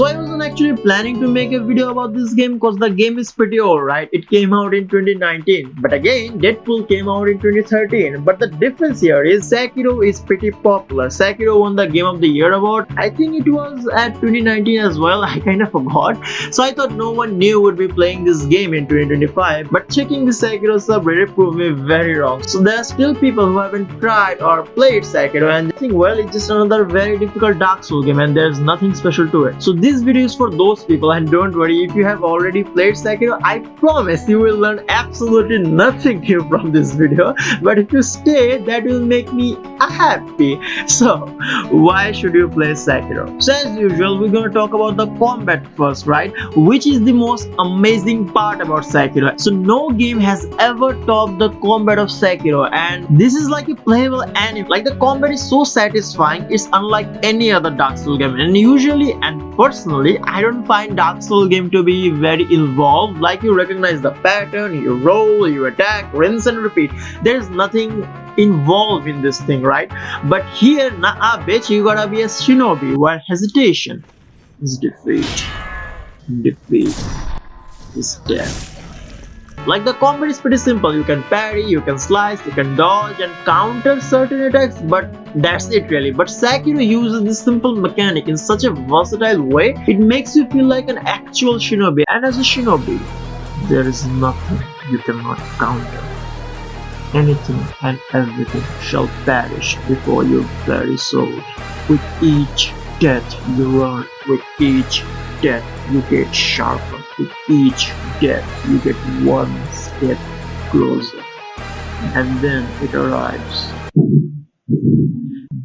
So I wasn't actually planning to make a video about this game because the game is pretty old, right? It came out in 2019. But again, Deadpool came out in 2013. But the difference here is Sekiro is pretty popular. Sekiro won the Game of the Year award. I think it was at 2019 as well. I kind of forgot. So I thought no one new would be playing this game in 2025. But checking the Sekiro subreddit proved me very wrong. So there are still people who haven't tried or played Sekiro and think, well, it's just another very difficult Dark Souls game and there's nothing special to it. So this video is for those people, and don't worry, if you have already played Sekiro, I promise you will learn absolutely nothing new from this video. But if you stay, that will make me happy. So why should you play Sekiro? So as usual, we're gonna talk about the combat first, right? Which is the most amazing part about Sekiro. So no game has ever topped the combat of Sekiro, and this is like a playable anime. Like the combat is so satisfying, it's unlike any other Dark Souls game. And usually, and personally, I don't find Dark Souls game to be very involved. Like you recognize the pattern, you roll, you attack, rinse and repeat. There's nothing involved in this thing, right? But here, nah, bitch, you gotta be a shinobi where hesitation is defeat. Defeat is death. Like the combat is pretty simple. You can parry, you can slice, you can dodge and counter certain attacks, but that's it really. But Sekiro uses this simple mechanic in such a versatile way, it makes you feel like an actual shinobi. And as a shinobi, there is nothing you cannot counter. Anything and everything shall perish before your very soul. With each death you earn, with each death you get sharper. With each death you get one step closer. And then it arrives.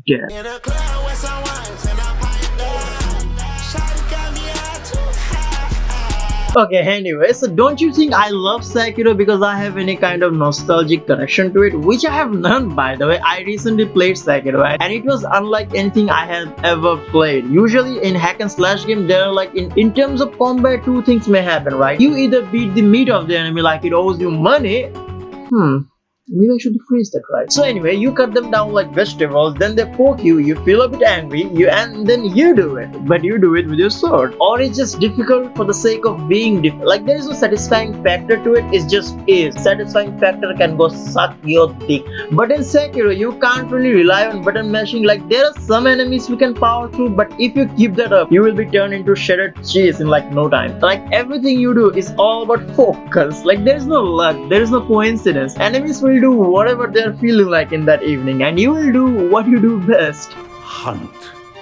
Death. Okay, anyway, so don't you think I love Sekiro because I have any kind of nostalgic connection to it? Which I have none, by the way. I recently played Sekiro and it was unlike anything I have ever played. Usually in hack and slash game, there are like in terms of combat, two things may happen, right? You either beat the meat of the enemy like it owes you money. Maybe I should freeze that, right? So anyway, you cut them down like vegetables, then they poke you, you feel a bit angry, and then you do it. But you do it with your sword. Or it's just difficult for the sake of being difficult. Like there is no satisfying factor to it, it just is. Satisfying factor can go suck your dick. But in Sekiro, you can't really rely on button mashing. Like there are some enemies you can power through, but if you keep that up, you will be turned into shredded cheese in like no time. Like everything you do is all about focus. Like there is no luck, there is no coincidence. Enemies will do whatever they're feeling like in that evening, and you will do what you do best. Hunt.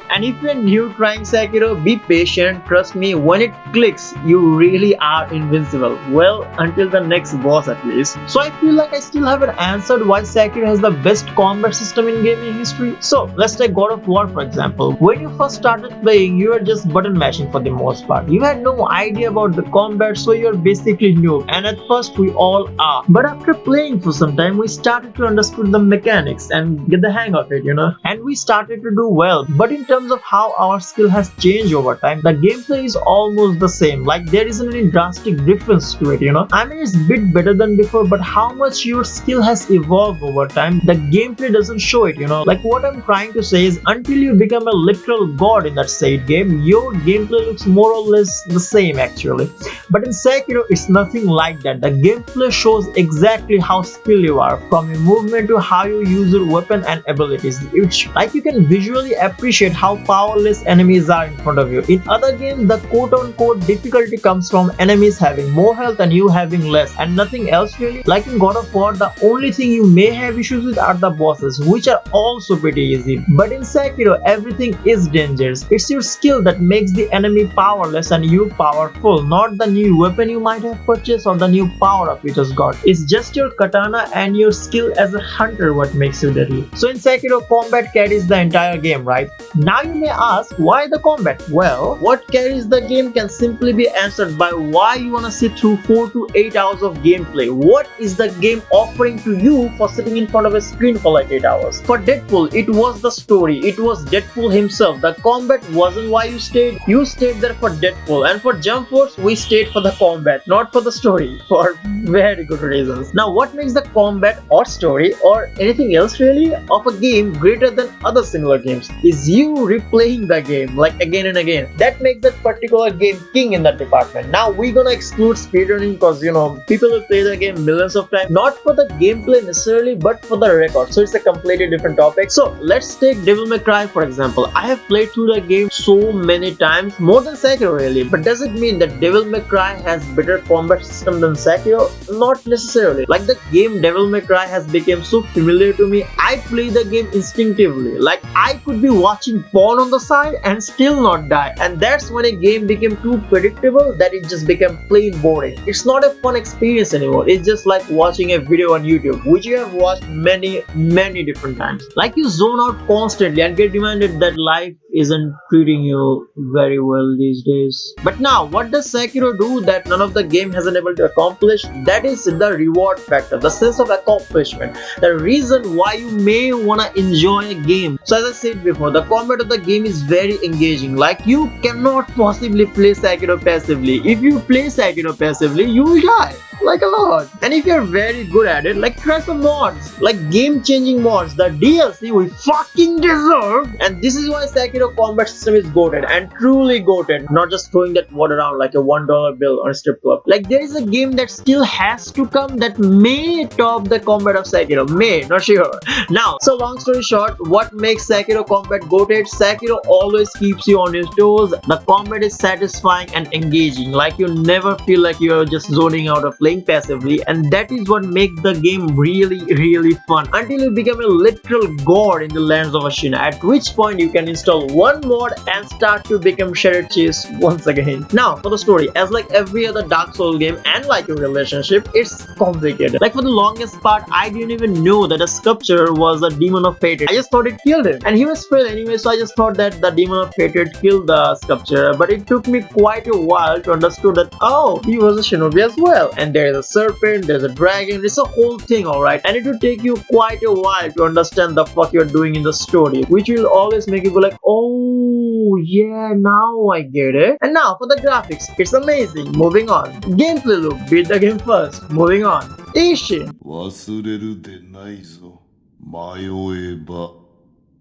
And if you're new trying Sekiro, be patient. Trust me, when it clicks, you really are invincible. Well, until the next boss at least. So I feel like I still haven't answered why Sekiro has the best combat system in gaming history. So let's take God of War for example. When you first started playing, you were just button mashing for the most part. You had no idea about the combat, so you're basically new. And at first we all are. But after playing for some time, we started to understand the mechanics and get the hang of it, And we started to do well. But in terms of how our skill has changed over time, the gameplay is almost the same. Like there isn't any drastic difference to it, I mean, it's a bit better than before, but how much your skill has evolved over time, the gameplay doesn't show it, Like what I'm trying to say is, until you become a literal god in that said game, your gameplay looks more or less the same actually. But in Sekiro, it's nothing like that. The gameplay shows exactly how skilled you are, from your movement to how you use your weapon and abilities. It's like you can visually appreciate how powerless enemies are in front of you. In other games, the quote-unquote difficulty comes from enemies having more health and you having less, and nothing else really. Like in God of War, the only thing you may have issues with are the bosses, which are also pretty easy. But in Sekiro, everything is dangerous. It's your skill that makes the enemy powerless and you powerful, not the new weapon you might have purchased or the new power-up you just got. It's just your katana and your skill as a hunter what makes you deadly. So in Sekiro, combat carries the entire game, right? Now you may ask, why the combat? Well, what carries the game can simply be answered by why you wanna sit through 4 to 8 hours of gameplay. What is the game offering to you for sitting in front of a screen for like 8 hours? For Deadpool, it was the story. It was Deadpool himself. The combat wasn't why you stayed. You stayed there for Deadpool. And for Jump Force, we stayed for the combat, not for the story, for very good reasons. Now, what makes the combat or story or anything else really of a game greater than other similar games is you replaying the game like again and again. That makes that particular game king in that department. Now we're gonna exclude speedrunning because people will play the game millions of times, not for the gameplay necessarily, but for the record. So it's a completely different topic. So let's take Devil May Cry for example. I have played through the game so many times, more than Sekiro really. But does it mean that Devil May Cry has better combat system than Sekiro? Not necessarily. Like the game Devil May Cry has become so familiar to me, I play the game instinctively. Like I could be watching porn on the side and still not die. And that's when a game became too predictable that it just became plain boring. It's not a fun experience anymore. It's just like watching a video on YouTube, which you have watched many different times. Like you zone out constantly and get reminded that life isn't treating you very well these days. But now, what does Sekiro do that none of the game has been able to accomplish? That is the reward factor, the sense of accomplishment, the reason why you may wanna enjoy a game. So as I said before, the combat of the game is very engaging. Like you cannot possibly play Sekiro passively. If you play Sekiro passively, you will die. Like a lot. And if you're very good at it, like try some mods, like game-changing mods, the DLC we fucking deserve. And this is why Sekiro combat system is goated, and truly goated, not just throwing that word around like a $1 bill on a strip club. Like there is a game that still has to come that may top the combat of Sekiro, may, not sure. Now, so long story short, what makes Sekiro combat goated? Sekiro always keeps you on your toes. The combat is satisfying and engaging, like you never feel like you're just zoning out of playing passively, and that is what makes the game really fun until you become a literal god in the lands of Ashina, at which point you can install one mod and start to become Shredded Cheese once again. Now for the story, as like every other Dark Souls game and like your relationship, it's complicated. Like for the longest part, I didn't even know that a sculpture was a demon of hatred. I just thought it killed him, and he was frail anyway, so I just thought that the demon of hatred killed the sculpture. But it took me quite a while to understand that oh, he was a shinobi as well, and there is a serpent, there's a dragon, it's a whole thing, alright. And it will take you quite a while to understand the fuck you're doing in the story, which will always make you go like, oh yeah, now I get it. And now for the graphics, it's amazing. Moving on. Gameplay loop, beat the game first. Moving on. Ishin. 忘れるでないぞ。迷えば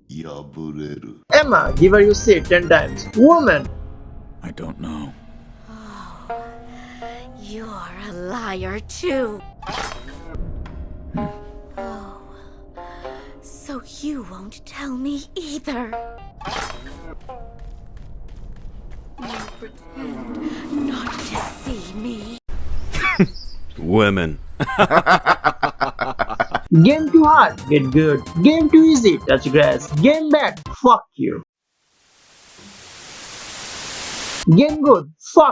破れる。 Emma, give her your seat 10 times. Woman. I don't know. You're a liar too. Oh, so you won't tell me either. You pretend not to see me. Women. Game too hard, get good. Game too easy, touch grass. Game bad, fuck you. Game good, fuck